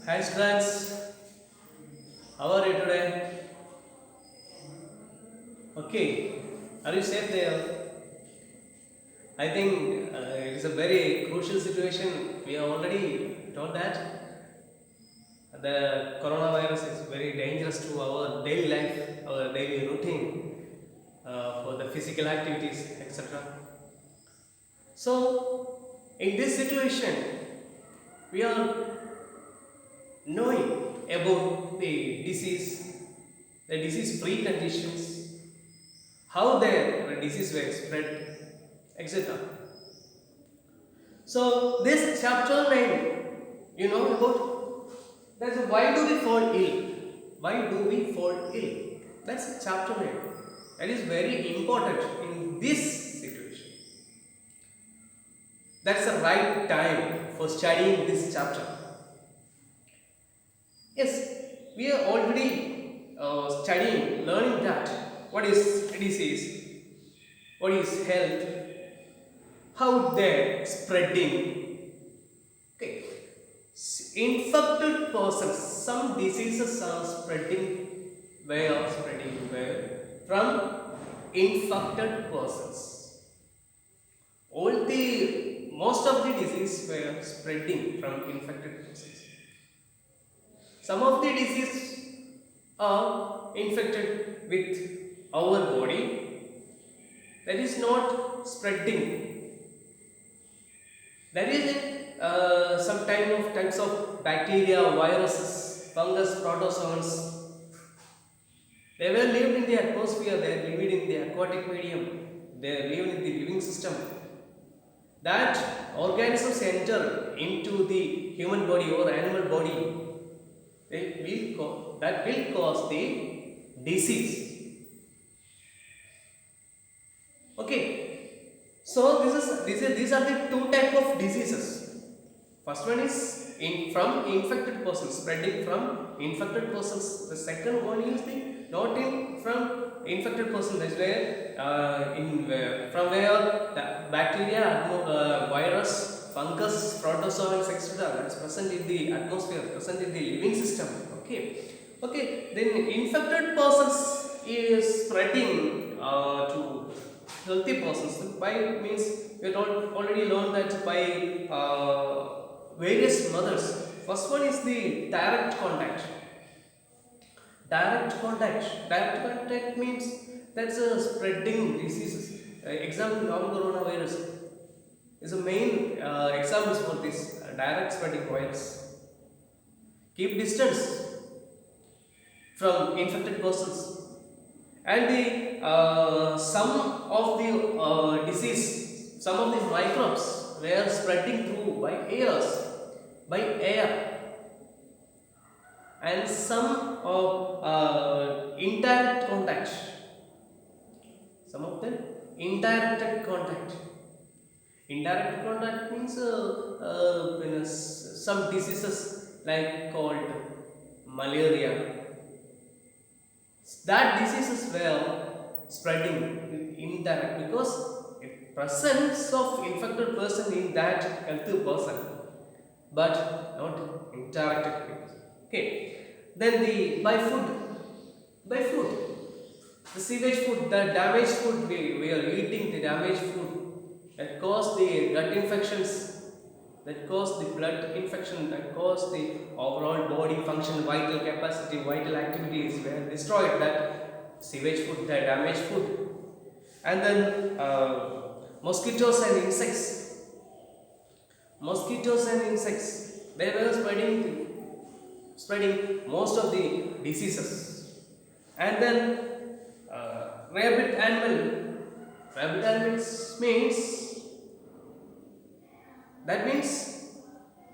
Hi students, how are you today? Okay, are you safe there? I think it is a very crucial situation. We are already told that the coronavirus is very dangerous to our daily life, our daily routine, for the physical activities, etc. So, in this situation, we are knowing about the disease preconditions, how the disease were spread, etc. So this chapter name, you know about that's why do we fall ill? Why do we fall ill? That's the chapter name. That is very important in this situation. That's the right time for studying this chapter. Yes, we are already studying, learning that what is disease, what is health, how they're spreading. Okay, infected persons, some diseases are spreading where from infected persons. All the most of the diseases were spreading from infected persons. Some of the diseases are infected with our body, that is not spreading. There is some types of bacteria, viruses, fungus, protozoans. They were lived in the atmosphere, they are lived in the aquatic medium, they are lived in the living system. That organisms enter into the human body or animal body, that will cause the disease. Okay, so these are the two type of diseases. First one is from infected persons, spreading from infected persons. The second one is the not in from infected persons. That's where from where the bacteria, virus, fungus, protozoans, etc. That's present in the atmosphere, present in the living system. Okay. Then infected persons is spreading to healthy persons. By means we already learned that by various methods. First one is the direct contact. Direct contact means that's a spreading diseases. Example, novel coronavirus is a main examples for this direct spreading virus. Keep distance from infected persons, and the some of the microbes were spreading through by air, and some of indirect contact, some of them indirect contact. Indirect contact means some diseases like called malaria. That diseases were spreading indirect because presence of infected person in that healthy person, but not indirect. Okay. Then the by food, the sewage food, the damaged food, we are eating the damaged food that cause the gut infections, that cause the blood infection, that cause the overall body function, vital capacity, vital activities were destroyed. That sewage food, the damaged food, and then mosquitoes and insects. They were spreading most of the diseases. And then rabbit animals means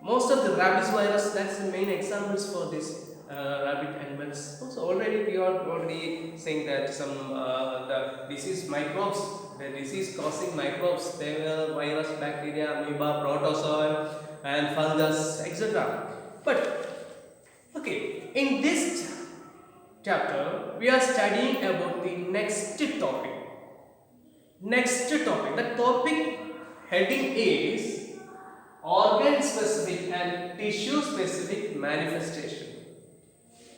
most of the rabies virus. That's the main examples for this rabbit animals. Also already we are already saying that some the disease microbes, the disease causing microbes, they were virus, bacteria, amoeba, protozoa, and fungus, etc. But okay, in this chapter we are studying about the next topic. The topic heading is organ specific and tissue specific manifestation.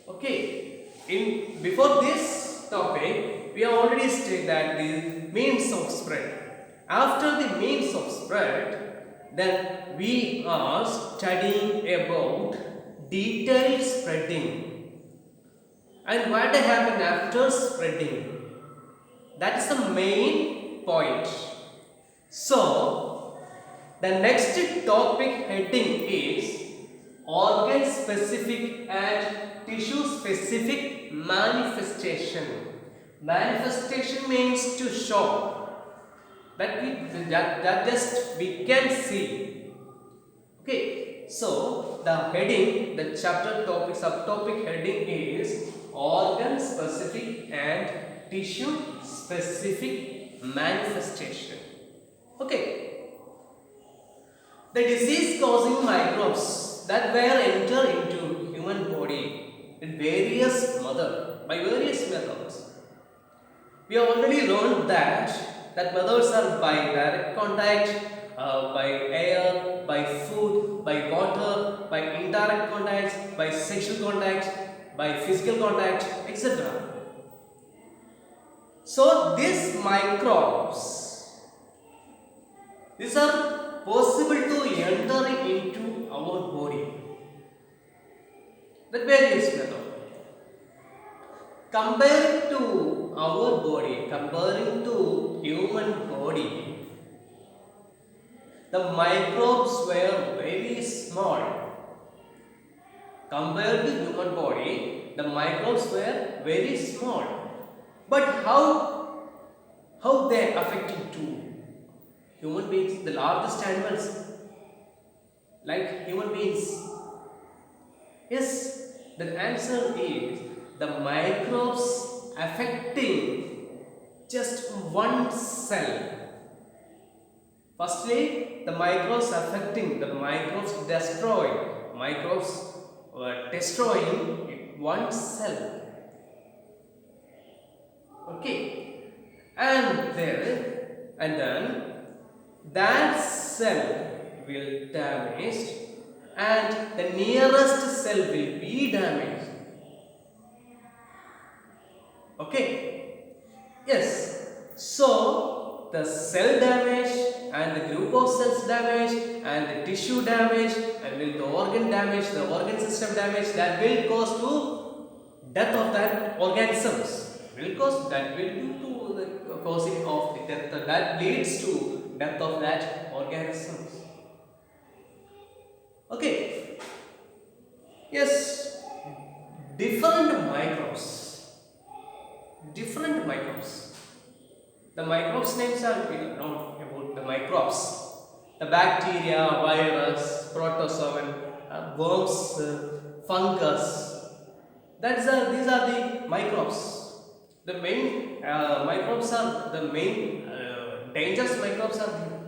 Okay, in before this topic, we have already stated that the means of spread. After the means of spread, then we are studying about detailed spreading. And what happened after spreading? That is the main point. So, the next topic heading is organ specific and tissue specific manifestation. Manifestation means to show that just we can see. Okay, so the heading, the chapter topic, subtopic heading is organ specific and tissue specific manifestation. Okay. The disease causing microbes that were enter into human body in various by various methods. We have already learned that methods are by direct contact, by air, by food, by water, by indirect contact, by sexual contact, by physical contact, etc. So these microbes, these are possible to enter into our body. The various method. Comparing to our body, comparing to human body, the microbes were very small. Compared to human body, the microbes were very small. But how they affected to human beings, the largest animals like human beings? Yes, the answer is the microbes affecting just one cell. Firstly, the microbes destroying one cell. Okay, and then that cell will damaged and the nearest cell will be damaged. Okay, yes, so the cell damage and the group of cells damage and the tissue damage and the organ damage, the organ system damage, that will cause to death of that organisms. Will cause that will due to the causing of the death, that leads to death of that organisms. Okay, yes, different microbes. The microbes names are known about the microbes. The bacteria, virus, protozoan, worms, fungus. These are the microbes. The main microbes are the main dangerous microbes are there.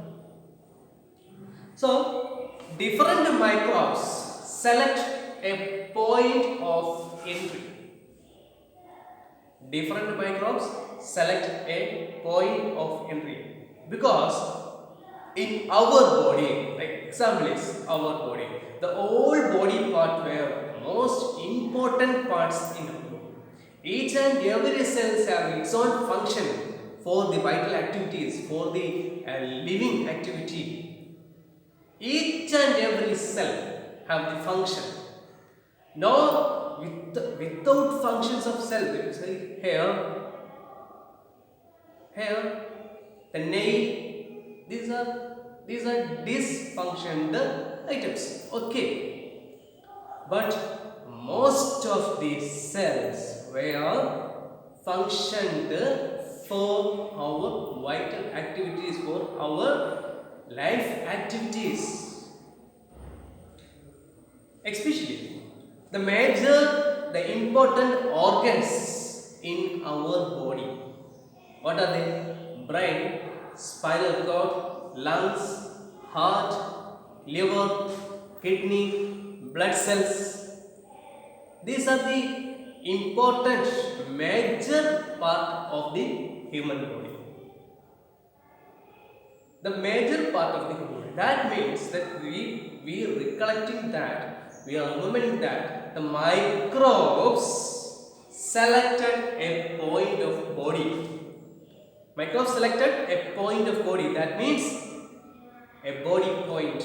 So different microbes select a point of entry. Different microbes select a point of entry because in our body, like example is our body, the whole body part were most important parts in our body. Each and every cells have its own function for the vital activities, for the living activity. Each and every cell have the function. Now, without functions of cell, we say here, the nail, these are dysfunctional items. Okay, but most of these cells were functioned for our vital activities, for our life activities. Especially the important organs in our body. What are they? Brain, spinal cord, lungs, heart, liver, kidney, blood cells. These are the important major part of the human body. the major part of the human. That means that we are recollecting that, we are remembering that the microbes selected a point of body. Microbes selected a point of body. That means a body point.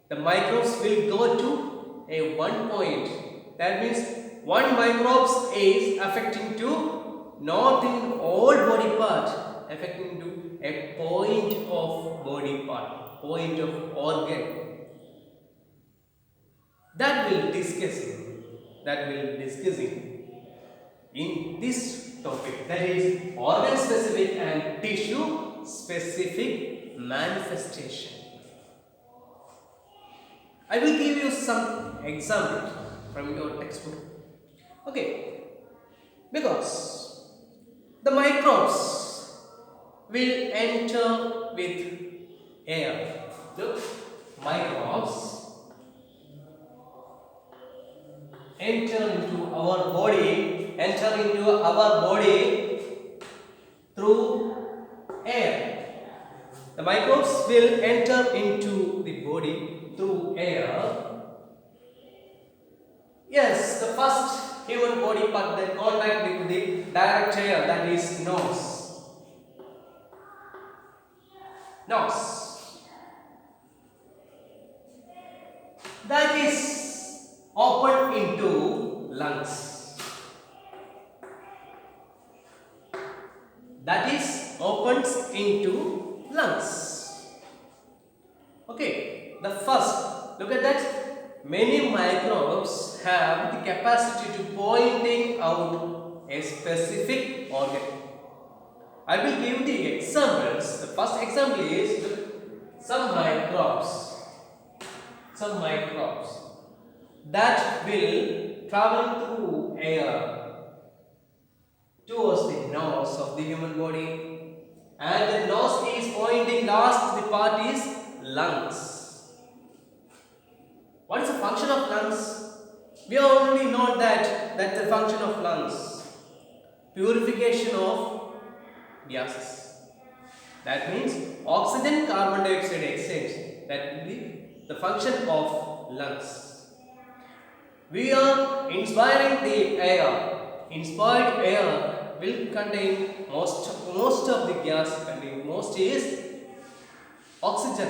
The microbes will go to a one point. That means one microbes is affecting to not in all body part, affecting to a point of body part, point of organ. That will discussing. That will discussing in this topic. That is organ specific and tissue specific manifestation. I will give you some examples from your textbook. Okay, because the microbes will enter with air. Look, microbes enter into our body through air. The microbes will enter into the body through air. Yes, the first human body part that contact with the direct air, that is nose. Nose. That is open into lungs. That is opens into lungs. Okay, the first, look at that. Many microbes have the capacity to pointing out a specific organ. I will give the examples. The first example is some microbes that will travel through air towards the nose of the human body, and the nose is pointing last, the part is lungs. What is the function of lungs? We already know that the function of lungs, purification of gases. That means oxygen carbon dioxide exchange. That will be the function of lungs. We are inspiring the air. Inspired air will contain most of the gas contain most is oxygen.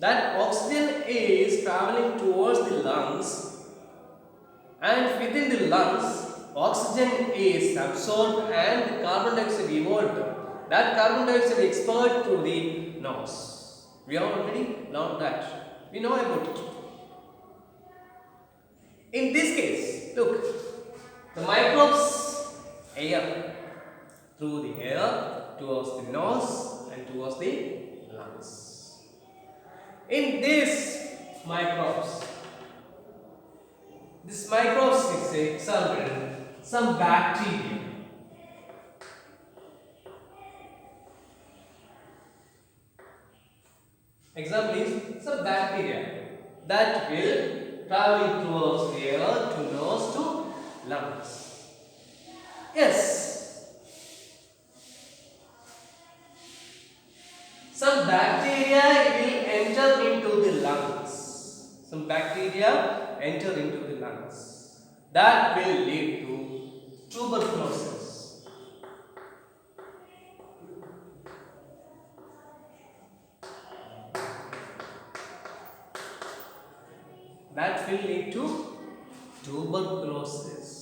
That oxygen is traveling towards the lungs, and within the lungs oxygen is absorbed and carbon dioxide evolved. That carbon dioxide is expelled through the nose. We already know that. We know about it. In this case, look, the microbes air through the air towards the nose and towards the lungs. In this microbes is example some bacteria. Example is some bacteria that will travel towards the air to nose to lungs. Yes, some bacteria will enter into the lungs. Some bacteria enter into the lungs. That will lead to tuberculosis. That will lead to tuberculosis.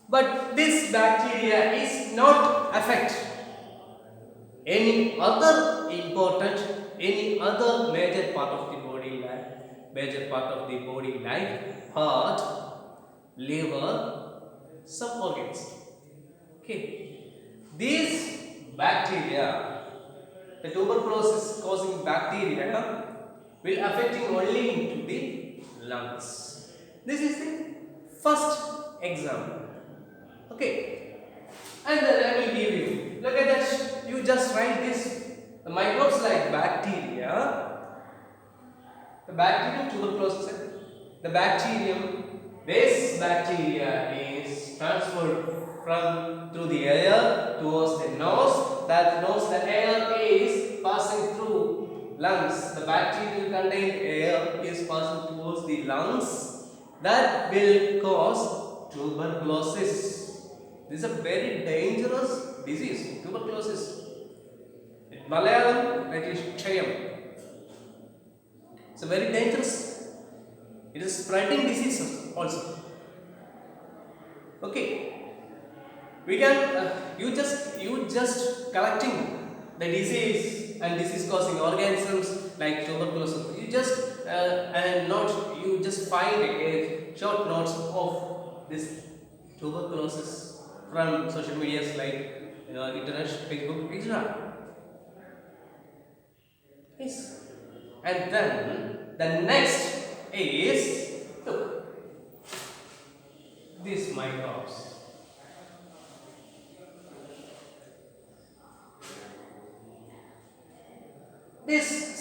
But this bacteria is not affect any other major part of the body like heart, liver, some organs. Okay, these bacteria, the tuberculosis causing bacteria will affecting only into the lungs. This is the first example. Okay, and then I will give you, look at that, you just write this. The microbes like bacteria, the bacterium tuberculosis, the bacterium This bacteria is transferred from through the air towards the nose. That nose, the air is passing through lungs. The bacterial contained air is passing towards the lungs. That will cause tuberculosis. This is a very dangerous disease, tuberculosis. In Malayalam, that is Chayam. It's a very dangerous. It is spreading disease also. Okay, we can you just collecting the disease and disease causing organisms like tuberculosis. You just and not you just find a short notes of this tuberculosis from social medias like internet, Facebook, etc. Yes. And then the next is, look, these microbes.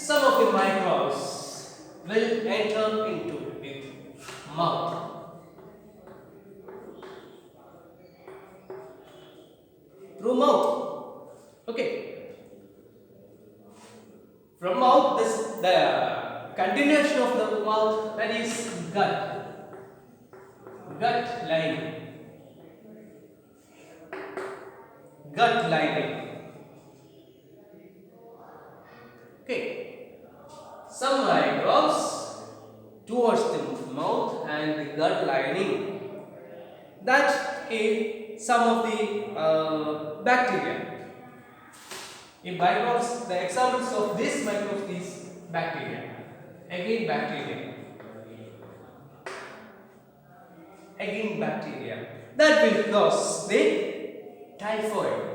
Some of the microbes will enter into the mouth. Through mouth. Okay. From mouth, the continuation of the mouth, that is gut. Gut lining. Gut lining. Okay. Some microbes towards the mouth and the gut lining. That is some of the bacteria. In microbes, the examples of these microbes is bacteria. Again bacteria. Again bacteria. That will cause the typhoid.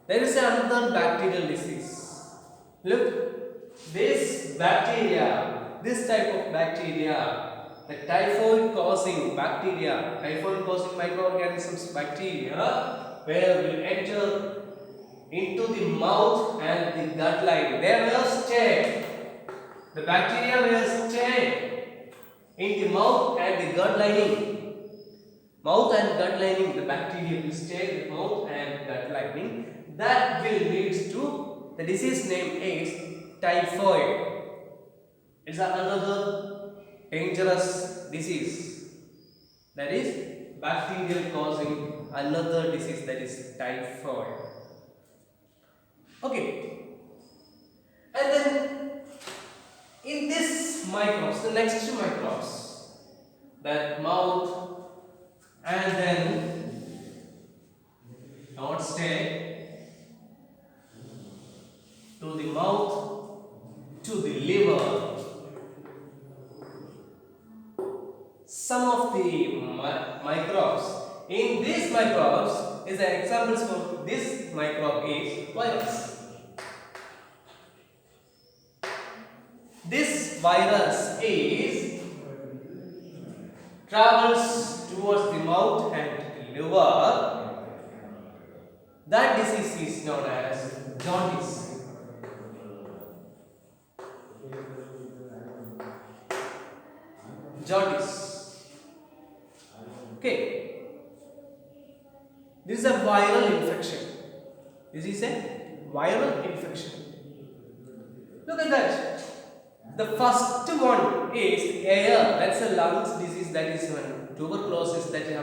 There is another bacterial disease. Look, this bacteria, this type of bacteria, the typhoid causing bacteria, typhoid causing microorganisms bacteria, where will enter into the mouth and the gut lining. They will stay. The bacteria will stay in the mouth and the gut lining. Mouth and gut lining, the bacteria will stay in the mouth and gut lining. That will lead to the disease name is typhoid. It's another dangerous disease. That is bacterial causing another disease, that is typhoid. Okay. And then in this microbes, the next microbes, that mouth and then not stay to the mouth, to the liver. Some of the microbes, in these microbes is an examples for this microbe is virus. This virus is travels towards the mouth and liver. That disease is known as jaundice. Jaundice. Okay. This is a viral infection. This is a viral infection. Look at that. The first one is air. That's a lungs disease. That is one tuberculosis that is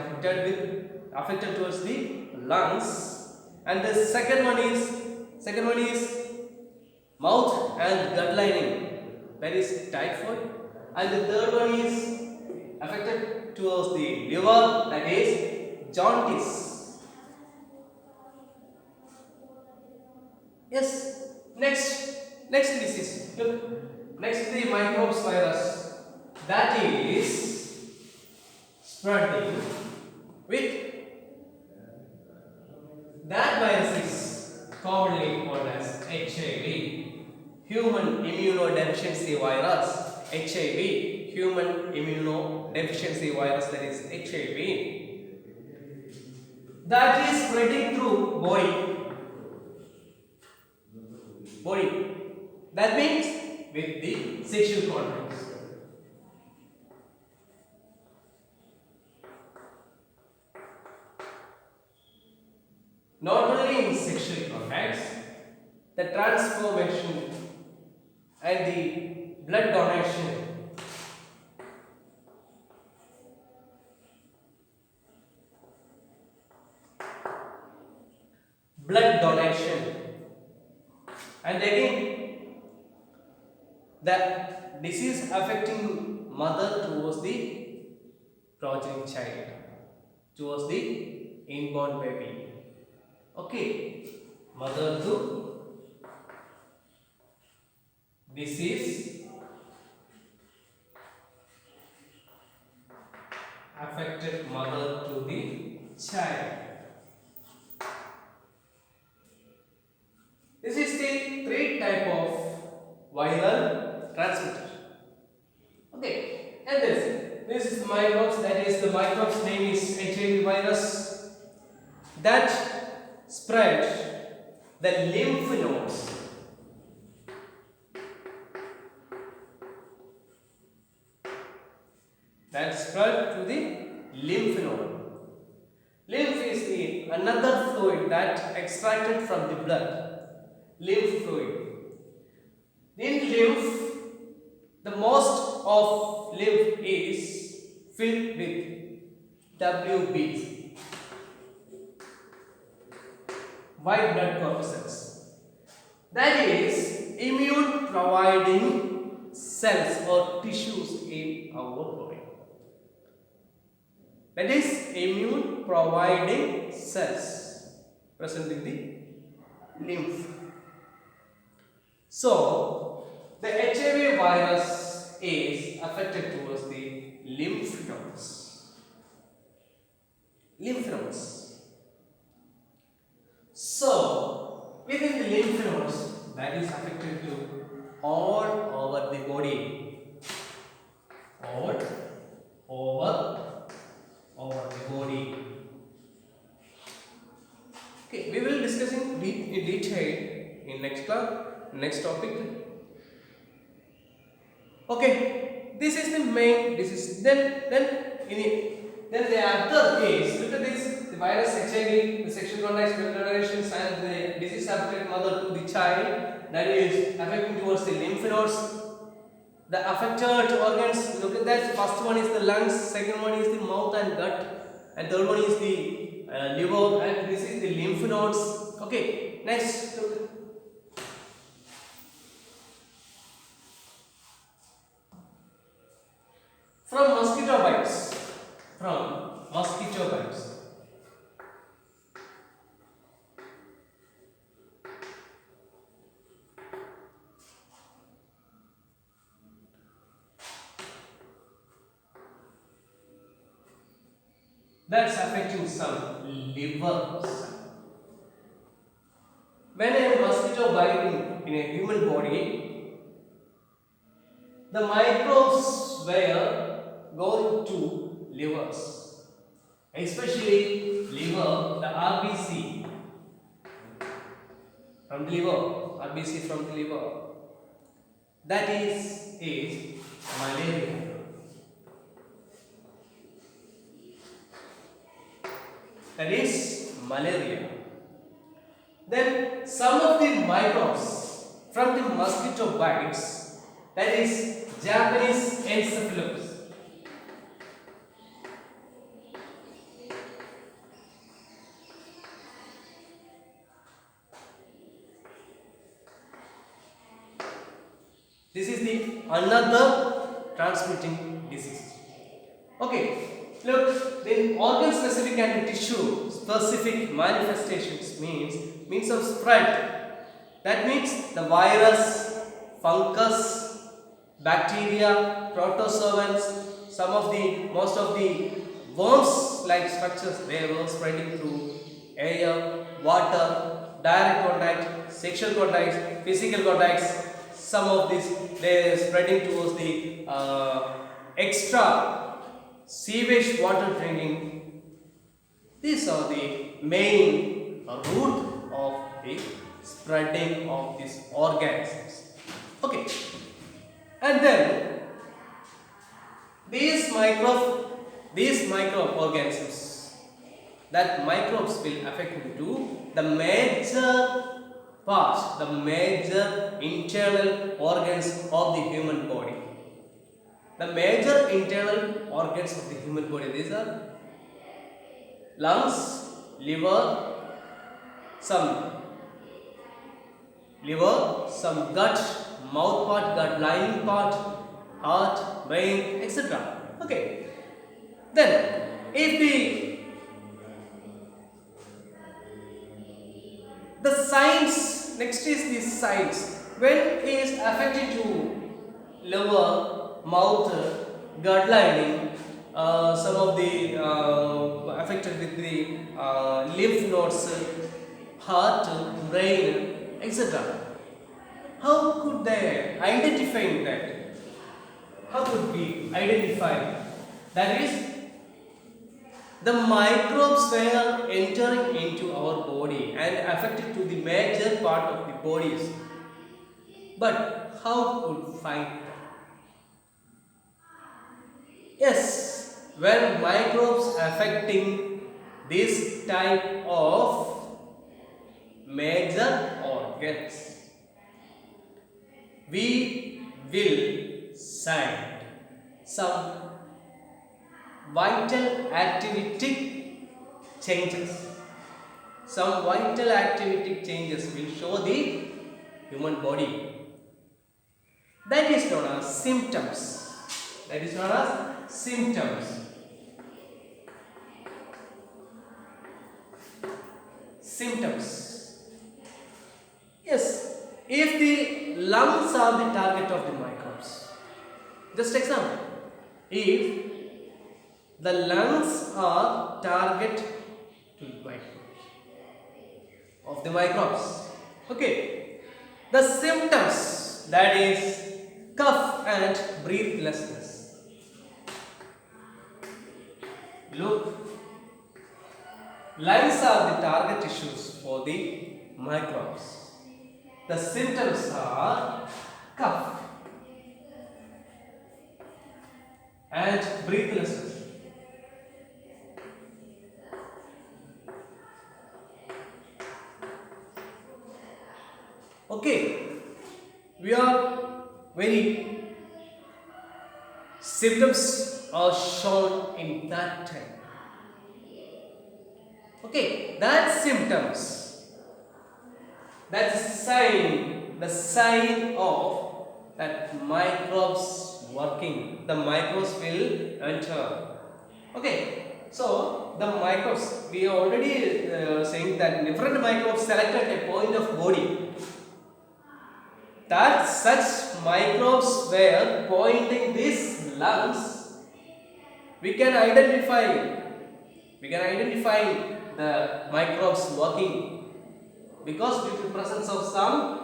affected towards the lungs. And the second one is mouth and gut lining. That is typhoid. And the third one is affected towards the liver. That is jaundice. Yes. Next disease. Look. Next the microbes virus. That is spreading with that virus is commonly called as HIV. Human immunodeficiency virus. HIV, human immunodeficiency virus, that is HIV. That is spreading through body. body. That means with the sexual contacts. Not only in sexual contacts, the transformation and the blood donation and again the disease affecting mother towards the progeny child, towards the inborn baby. Okay, mother to disease affected mother to the child. This is the three type of viral transmitter. Okay, and this is the microbes. That is the microbes name is HIV virus that spread the lymph nodes. That spread to the lymph node. Lymph is the another fluid that extracted from the blood. Lymph fluid. In lymph, the most of lymph is filled with WBs, white blood corpuscles. That is immune providing cells or tissues in our body. That is immune providing cells present in the lymph. So, the HIV virus is affected towards the lymph nodes. Lymph nodes. So, within the lymph nodes, that is affected to all over the body. All over the body. Okay, we will discuss in detail in next class. Next topic. Okay, this is the main. This is then the other case. Look at this: the virus HIV, the sexual contacts, blood donations, and the disease affected mother to the child. That is affecting towards the lymph nodes. The affected organs. Look at that. First one is the lungs. Second one is the mouth and gut, and third one is the liver. And this is the lymph nodes. Okay. Next. Look. From mosquito bites. That's affecting some livers. When a mosquito biting in a human body, the microbes were going to livers, especially liver, the RBC from the liver, RBC from the liver. That is malaria. That is malaria. Then some of the microbes from the mosquito bites, that is Japanese encephalitis. This is the another transmitting disease. Okay, look, then organ specific and tissue specific manifestations means of spread. That means the virus, fungus, bacteria, protozoans, most of the worms like structures, they were spreading through air, water, direct contact, sexual contacts, physical contacts. Some of this they are spreading towards the extra sewage water drinking. These are the main root of the spread. spreading of these organisms. Okay, and then these microorganisms, that microbes will affect into the major parts, the major internal organs of the human body. The major internal organs of the human body, these are lungs, liver, some gut, mouth part, gut lining part, heart, brain, etc. Okay. Then, if the signs, next is the signs. When is affected to liver, mouth, gut lining, some of the affected with the lymph nodes, heart, brain, etc. How could they identify that? How could we identify? That is, the microbes were entering into our body and affected to the major part of the bodies. But how could find them? Yes, when microbes affecting this type of major organs, we will find some vital activity changes. Some vital activity changes will show the human body. That is known as symptoms. That is known as symptoms. Symptoms. Yes, if the lungs are the target of the microbes. Just example. If the lungs are target to of the microbes. Okay. The symptoms, that is cough and breathlessness. Look, lungs are the target tissues for the microbes. The symptoms are cough and breathlessness. Okay, we are very symptoms are shown in that time. Okay, that symptoms, that's the sign of that microbes working. The microbes will enter. Okay, so the microbes, we are already saying that different microbes selected a point of body. That such microbes were pointing these lungs, we can identify the microbes working because due to the presence of some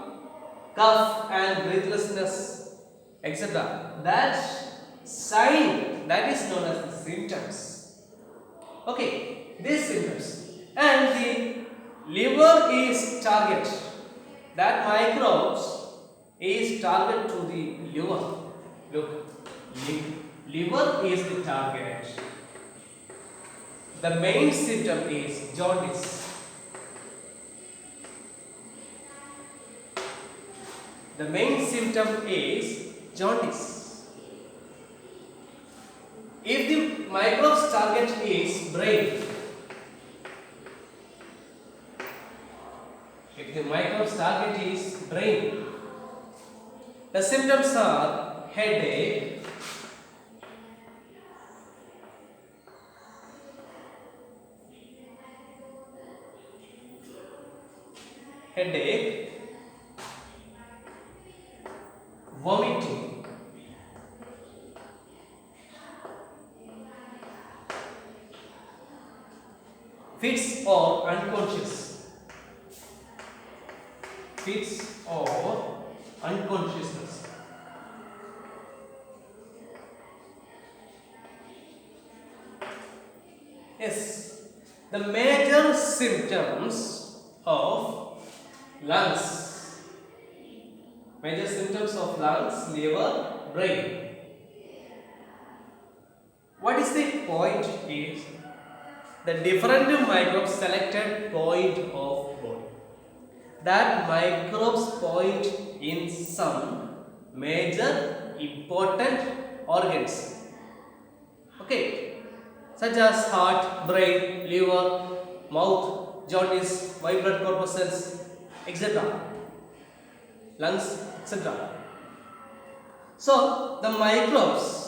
cough and breathlessness, etc. That sign, that is known as the symptoms. Okay, these symptoms, and the liver is target. That microbes is target to the liver. Look, liver is the target. The main symptom is jaundice. The main symptom is jaundice. If the microbes target is brain, if the microbes target is brain, the symptoms are headache, vomiting, fits or unconscious, fits or unconsciousness. Yes, the major symptoms of lungs. Major symptoms of lungs, liver, brain. What is the point is the different microbes selected point of body. That microbes point in some major important organs. Okay, such as heart, brain, liver, mouth, jaundice, white blood corpuscles, etc. Lungs, etc. So the microbes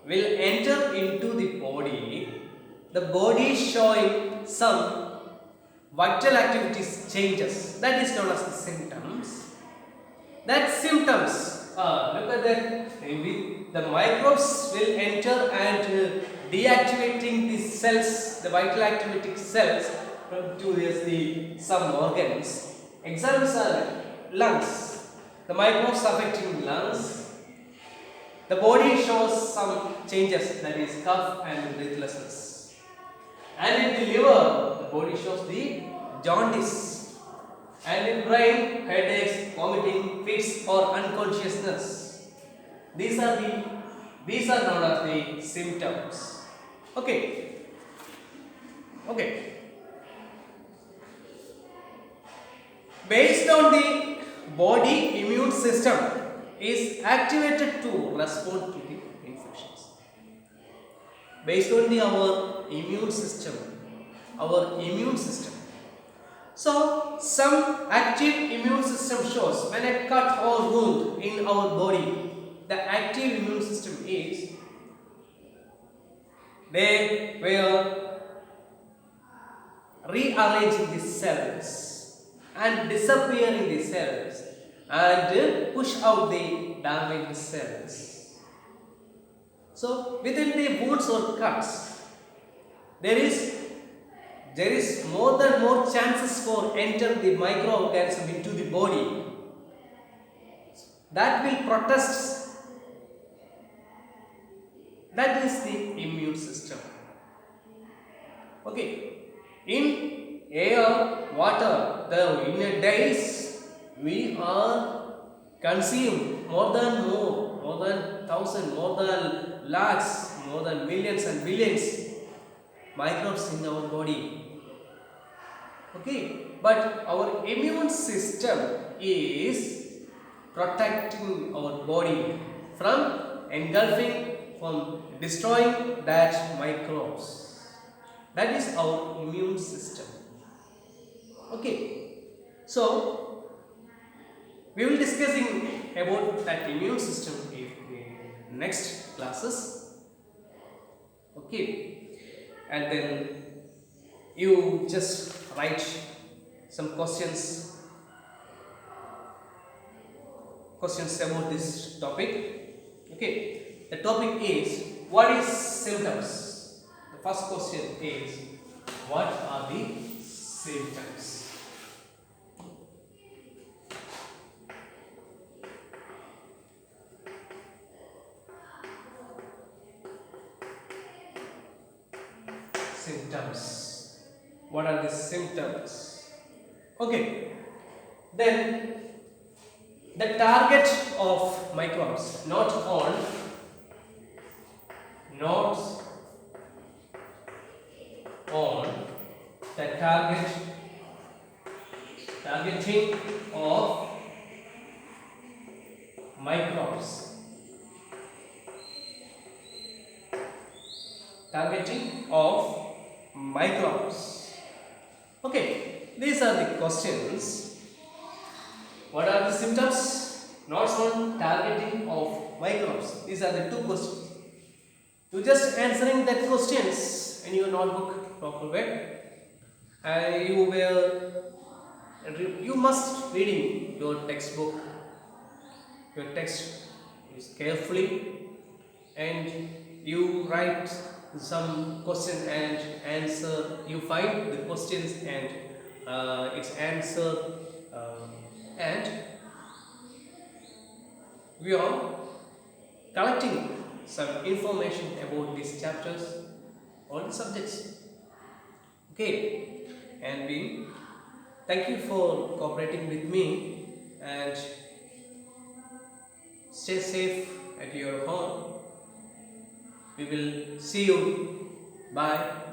will enter into the body showing some vital activities changes, that is known as the symptoms. That symptoms are, look at that, the microbes will enter and deactivating the cells, the vital activating cells to some organs. Examples are lungs, the microbes affecting lungs. The body shows some changes, that is cough and breathlessness. And in the liver, the body shows the jaundice. And in brain, headaches, vomiting, fits or unconsciousness. These are known as the symptoms. Okay. Based on the body immune system is activated to respond to the infections. Based on our immune system. So, some active immune system shows when a cut or wound in our body, the active immune system is they were rearranging the cells and disappearing the cells and push out the damaged cells. So, within the wounds or cuts, there is more chances for enter the microorganism into the body that will protest. That is the immune system. Okay. In air, water, in a days we are consume more than 1,000, more than lakhs, more than millions and billions microbes in our body. Okay, but our immune system is protecting our body from engulfing, from destroying that microbes. That is our immune system. Okay, so we will discussing about that immune system in next classes. Okay, and then you just write some questions about this topic. Okay, the topic is what is symptoms. The first question is what are the symptoms. Symptoms. What are the symptoms? Okay. Then the target of microbes, not on the targeting of microbes. Targeting of microbes. Okay, these are the questions. What are the symptoms? Not on targeting of microbes. These are the two questions. You just answering that questions in your notebook proper way. You must reading your textbook, your text is carefully, and you write some question and answer. You find the questions and its answer, and we are collecting some information about these chapters or the subjects. Okay, and Thank you for cooperating with me and stay safe at your home. We will see you. Bye.